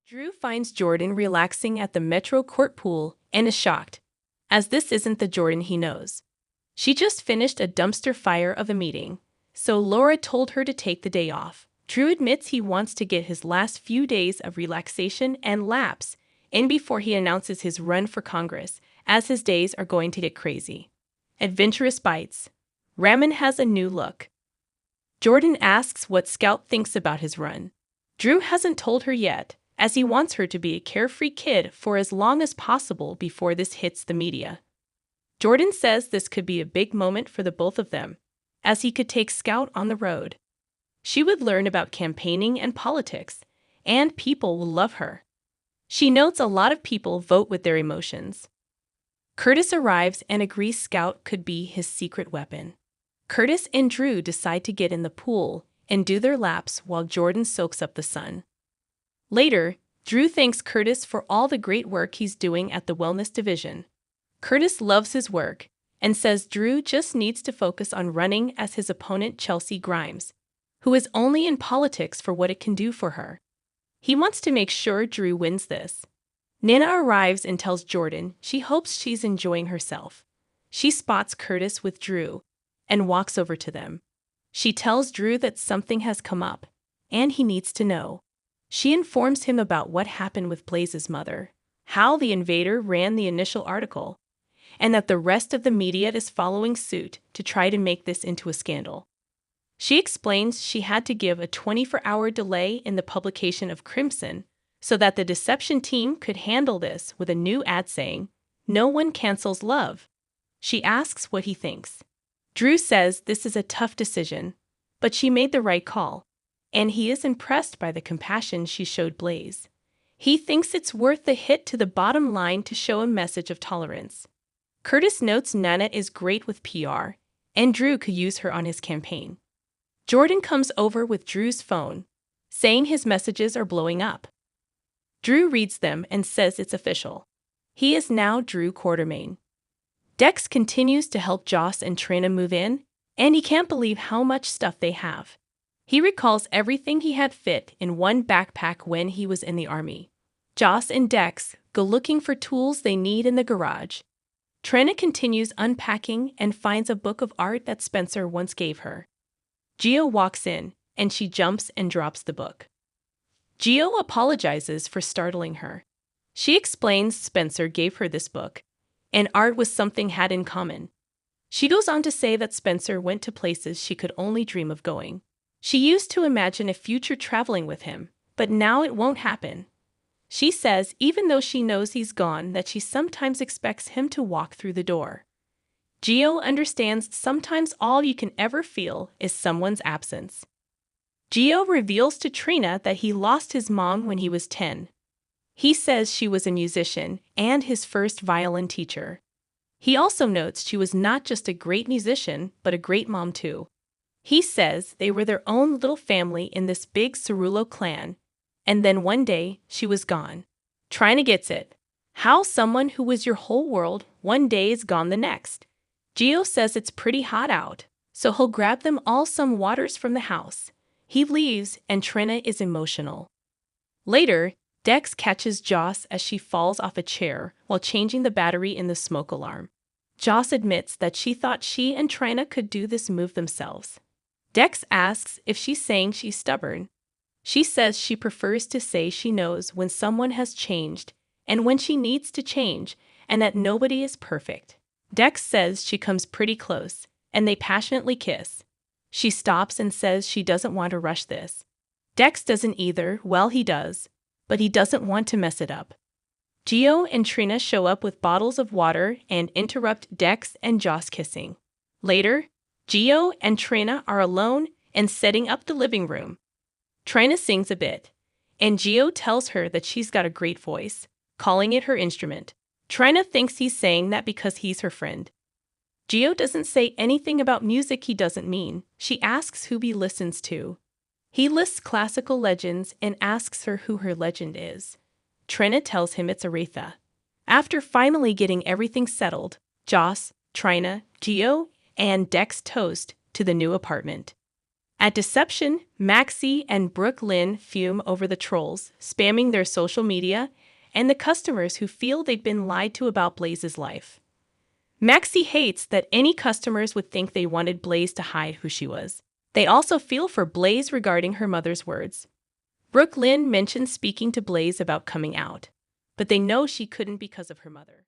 Drew finds Jordan relaxing at the Metro Court pool and is shocked, as this isn't the Jordan he knows. She just finished a dumpster fire of a meeting, so Laura told her to take the day off. Drew admits he wants to get his last few days of relaxation and laps in before he announces his run for Congress, as his days are going to get crazy. Adventurous bites. Ramen has a new look. Jordan asks what Scout thinks about his run. Drew hasn't told her yet, as he wants her to be a carefree kid for as long as possible before this hits the media. Jordan says this could be a big moment for the both of them, as he could take Scout on the road. She would learn about campaigning and politics, and people will love her. She notes a lot of people vote with their emotions. Curtis arrives and agrees Scout could be his secret weapon. Curtis and Drew decide to get in the pool and do their laps while Jordan soaks up the sun. Later, Drew thanks Curtis for all the great work he's doing at the wellness division. Curtis loves his work and says Drew just needs to focus on running as his opponent Chelsea Grimes, who is only in politics for what it can do for her. He wants to make sure Drew wins this. Nina arrives and tells Jordan she hopes she's enjoying herself. She spots Curtis with Drew and walks over to them. She tells Drew that something has come up, and he needs to know. She informs him about what happened with Blaze's mother, how the invader ran the initial article, and that the rest of the media is following suit to try to make this into a scandal. She explains she had to give a 24-hour delay in the publication of Crimson so that the deception team could handle this with a new ad saying, "No one cancels love." She asks what he thinks. Drew says this is a tough decision, but she made the right call, and he is impressed by the compassion she showed Blaze. He thinks it's worth the hit to the bottom line to show a message of tolerance. Curtis notes Nana is great with PR, and Drew could use her on his campaign. Jordan comes over with Drew's phone, saying his messages are blowing up. Drew reads them and says it's official. He is now Drew Quartermain. Dex continues to help Joss and Trina move in, and he can't believe how much stuff they have. He recalls everything he had fit in one backpack when he was in the army. Joss and Dex go looking for tools they need in the garage. Trina continues unpacking and finds a book of art that Spencer once gave her. Gio walks in, and she jumps and drops the book. Gio apologizes for startling her. She explains Spencer gave her this book, and art was something had in common. She goes on to say that Spencer went to places she could only dream of going. She used to imagine a future traveling with him, but now it won't happen. She says even though she knows he's gone that she sometimes expects him to walk through the door. Gio understands sometimes all you can ever feel is someone's absence. Gio reveals to Trina that he lost his mom when he was 10. He says she was a musician and his first violin teacher. He also notes she was not just a great musician, but a great mom too. He says they were their own little family in this big Cerullo clan, and then one day she was gone. Trina gets it. How someone who was your whole world one day is gone the next. Gio says it's pretty hot out, so he'll grab them all some waters from the house. He leaves, and Trina is emotional. Later, Dex catches Joss as she falls off a chair while changing the battery in the smoke alarm. Joss admits that she thought she and Trina could do this move themselves. Dex asks if she's saying she's stubborn. She says she prefers to say she knows when someone has changed and when she needs to change, and that nobody is perfect. Dex says she comes pretty close, and they passionately kiss. She stops and says she doesn't want to rush this. Dex doesn't either. Well, he does, but he doesn't want to mess it up. Gio and Trina show up with bottles of water and interrupt Dex and Joss kissing. Later, Gio and Trina are alone and setting up the living room. Trina sings a bit, and Gio tells her that she's got a great voice, calling it her instrument. Trina thinks he's saying that because he's her friend. Gio doesn't say anything about music he doesn't mean. She asks who he listens to. He lists classical legends and asks her who her legend is. Trina tells him it's Aretha. After finally getting everything settled, Joss, Trina, Gio, and Dex toast to the new apartment. At Deception, Maxie and Brooklyn fume over the trolls, spamming their social media, and the customers who feel they've been lied to about Blaze's life. Maxie hates that any customers would think they wanted Blaze to hide who she was. They also feel for Blaze regarding her mother's words. Brooklyn mentions speaking to Blaze about coming out, but they know she couldn't because of her mother.